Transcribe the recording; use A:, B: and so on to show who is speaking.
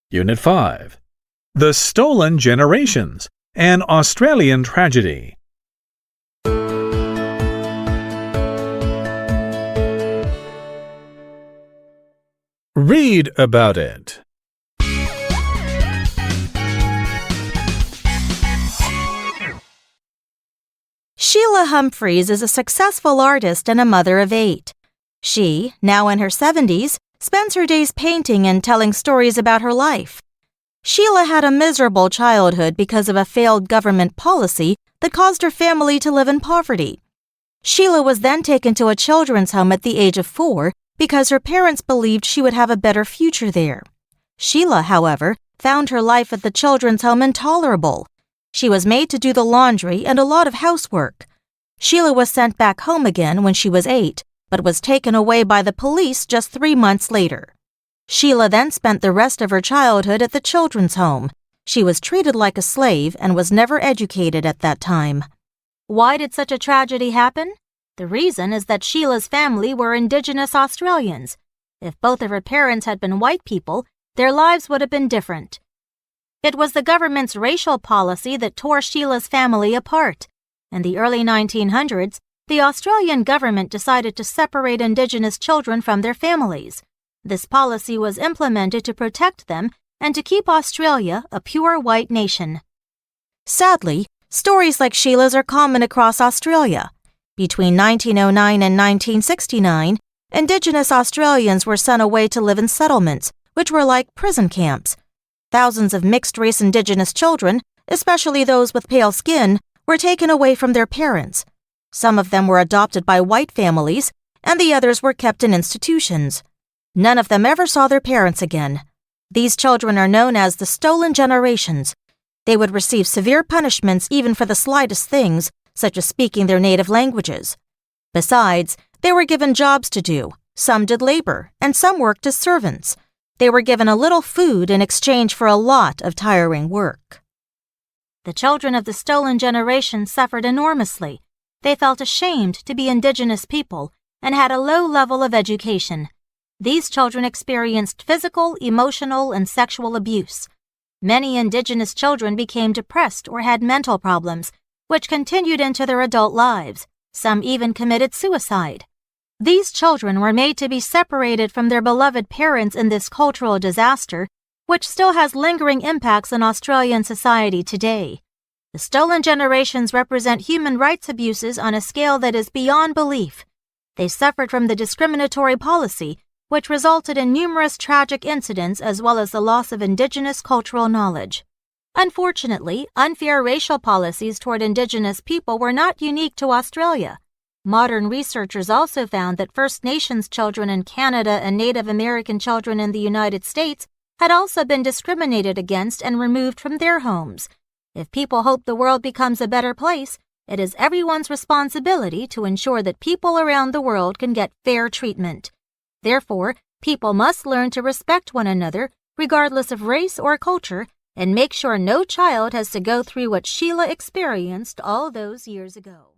A: Unit 5. The Stolen Generations, an Australian Tragedy. Read about it.
B: Sheila Humphreys is a successful artist and a mother of 8. She, now in her 70s, spends her days painting and telling stories about her life. Sheila had a miserable childhood because of a failed government policy that caused her family to live in poverty. Sheila was then taken to a children's home at the age of 4 because her parents believed she would have a better future there. Sheila, however, found her life at the children's home intolerable. She was made to do the laundry and a lot of housework. Sheila was sent back home again when she was 8, but was taken away by the police just 3 months later. Sheila then spent the rest of her childhood at the children's home. She was treated like a slave and was never educated at that time. Why did such a tragedy happen? The reason is that Sheila's family were Indigenous Australians. If both of her parents had been white people, their lives would have been different. It was the government's racial policy that tore Sheila's family apart. In the early 1900s, the Australian government decided to separate Indigenous children from their families. This policy was implemented to protect them and to keep Australia a pure white nation. Sadly, stories like Sheila's are common across Australia. Between 1909 and 1969, Indigenous Australians were sent away to live in settlements, which were like prison camps. Thousands of mixed-race Indigenous children, especially those with pale skin, were taken away from their parents. Some of them were adopted by white families, and the others were kept in institutions. None of them ever saw their parents again. These children are known as the Stolen Generations. They would receive severe punishments even for the slightest things, such as speaking their native languages. Besides, they were given jobs to do. Some did labor, and some worked as servants. They were given a little food in exchange for a lot of tiring work. The children of the Stolen Generation suffered enormously. They felt ashamed to be Indigenous people and had a low level of education. These children experienced physical, emotional, and sexual abuse. Many Indigenous children became depressed or had mental problems, which continued into their adult lives. Some even committed suicide. These children were made to be separated from their beloved parents in this cultural disaster, which still has lingering impacts on Australian society today. The Stolen Generations represent human rights abuses on a scale that is beyond belief. They suffered from the discriminatory policy, which resulted in numerous tragic incidents as well as the loss of Indigenous cultural knowledge. Unfortunately, unfair racial policies toward Indigenous people were not unique to Australia. Modern researchers also found that First Nations children in Canada and Native American children in the United States had also been discriminated against and removed from their homes. If people hope the world becomes a better place, it is everyone's responsibility to ensure that people around the world can get fair treatment. Therefore, people must learn to respect one another, regardless of race or culture, and make sure no child has to go through what Sheila experienced all those years ago.